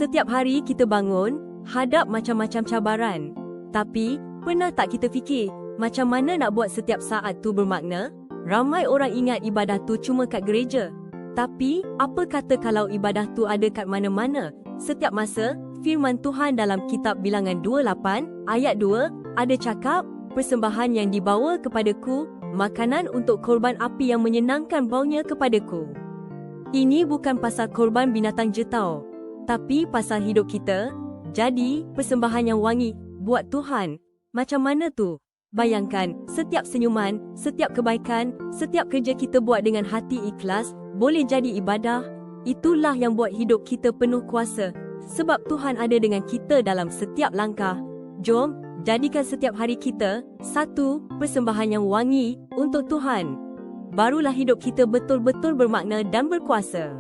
Setiap hari kita bangun, hadap macam-macam cabaran. Tapi, pernah tak kita fikir, macam mana nak buat setiap saat tu bermakna? Ramai orang ingat ibadah tu cuma kat gereja. Tapi, apa kata kalau ibadah tu ada kat mana-mana? Setiap masa, firman Tuhan dalam kitab Bilangan 28, ayat 2, ada cakap, persembahan yang dibawa kepadaku, makanan untuk korban api yang menyenangkan baunya kepadaku. Ini bukan pasal korban binatang je tau, tapi pasal hidup kita. Jadi, persembahan yang wangi buat Tuhan. Macam mana tu? Bayangkan, setiap senyuman, setiap kebaikan, setiap kerja kita buat dengan hati ikhlas, boleh jadi ibadah. Itulah yang buat hidup kita penuh kuasa. Sebab Tuhan ada dengan kita dalam setiap langkah. Jom, jadikan setiap hari kita satu persembahan yang wangi untuk Tuhan. Barulah hidup kita betul-betul bermakna dan berkuasa.